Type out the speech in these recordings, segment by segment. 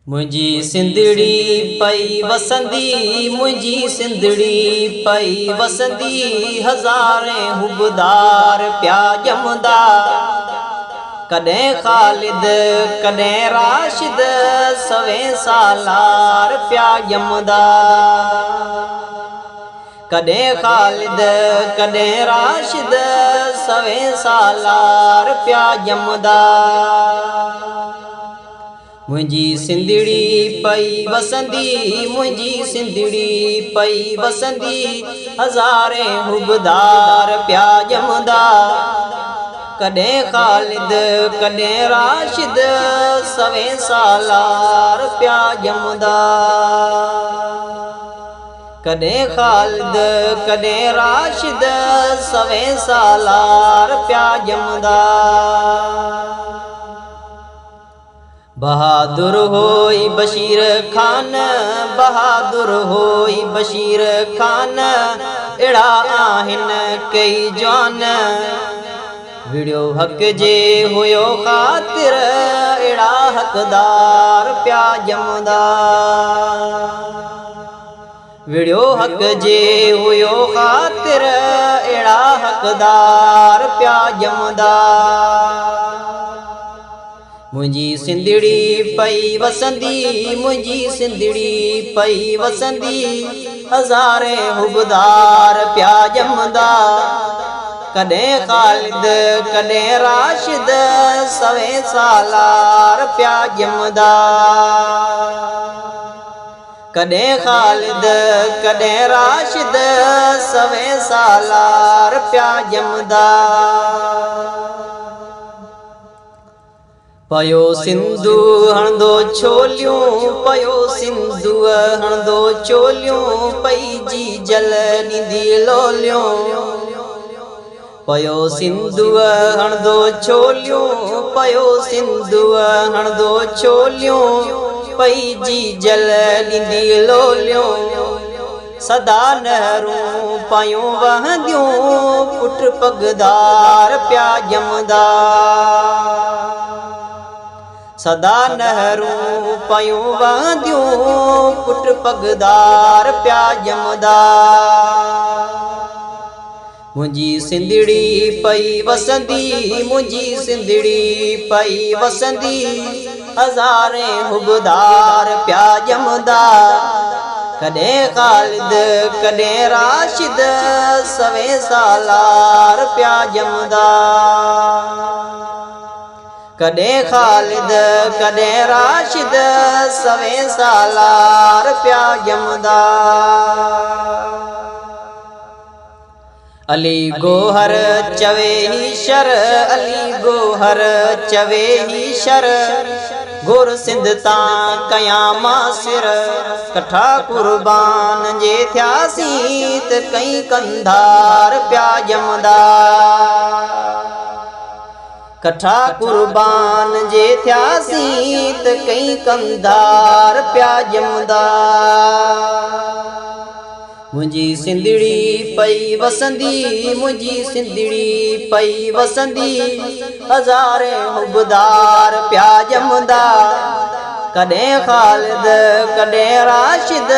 मुंहिंजी सिंधड़ी पई वसंदी, मुंहिंजी सिंधड़ी पई वसंदी, हज़ारे हुबदार प्या ॼमंदा। कॾहिं ख़ालिद कॾहिं राशिद, सवें सालार प्या ॼमंदा। कॾहिं ख़ालिद कॾहिं राशिद, सवें सालार प्या ॼमंदा। मुंहिंजी सिंधड़ी पई वसंदी, मुंहिंजी सिंधड़ी पई वसंदी, हज़ारे हुबदार प्या ॼमंदा। कॾहिं ख़ालिद कॾहिं राशिद, सवें सालार प्या ॼमंदा। कॾहिं ख़ालिद कॾहिं राशिद, सवें सालार प्या ॼमंदा। बहादुर होई बशीर खान, बहादुर होई बशीर खान, अहिड़ा आहिनि कई जवान। विड़ियो हक़ जे हुयो ख़ातिर, अहिड़ा हक़दार प्या ॼमंदा। विड़ियो हक़ जे हुयो ख़ातिर, अहिड़ा हक़दार प्या ॼमंदा। मुंहिंजी सिंधड़ी पई वसंदी, मुंहिंजी सिंधड़ी पई वसंदी, हज़ारे हुबदार प्या ॼमंदा। कॾहिं ख़ालिद कॾहिं राशिद, सवें सालार प्या ॼमंदा। कॾहिं ख़ालिद कॾहिं राशिद, सवें सालार प्या ॼमंदा। पयो सिंधु हणंदो छोलियूं, पयो सिंधु हणंदो चोलियूं, पइजी जल ॾींदी लोलियूं। पयो सिंधु हणंदो छोलियूं, पयो सिंधु हणंदो चोलियूं, पइजी जल ॾींदी लोलियूं। सदा नहरूं पायूं वहंदियूं, पुट पगदार प्या ॼमंदा। सदा नहरूं पायूं वहंदियूं, पुट पगदार प्या ॼमंदा। मुंहिंजी सिंधड़ी पई वसंदी, मुंहिंजी सिंधड़ी पई वसंदी, हज़ारे हुबदार प्या ॼमंदा। कॾहिं ख़ालिद कॾहिं राशिद, सवें सालार प्या ॼमंदा। कॾहिं ख़ालिद कॾहिं राशिद, सवें सालार प्या ॼमंदा। अली गोहर चवे ही शर, अली गोहर चवे ही शर, गुर सिंध तां कयां मां सिर। कठा कुर्बान जे थियासीं, त कई कंधार प्या ॼमंदा। कठा कुर्बान जे थियासीं, त कई कंधार प्या ॼमंदा। मुंहिंजी सिंधड़ी पई वसंदी, मुंहिंजी सिंधड़ी पई वसंदी, हज़ारे हुबदार प्या ॼमंदा। कॾहिं ख़ालिद कॾहिं राशिद,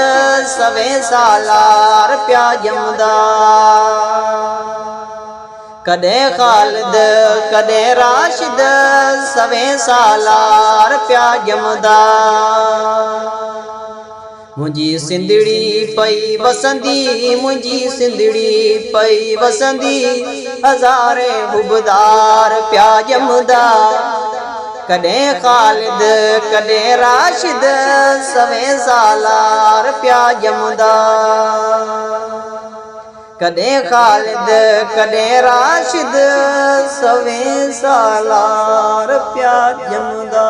सवें सालार प्या ॼमंदा। कॾहिं ख़ालिद कॾहिं राशिद, सवें सालार प्या ॼमंदा। मुंहिंजी सिंधड़ी पई वसंदी, मुंहिंजी सिंधड़ी पई वसंदी, हज़ारे हुबदार प्या ॼमंदा। कॾहिं ख़ालिद कॾहिं राशिद, सवें सालार प्या ॼमंदा। कॾहिं ख़ालिद कॾहिं राशिद, सवें सालार प्या ॼमंदा।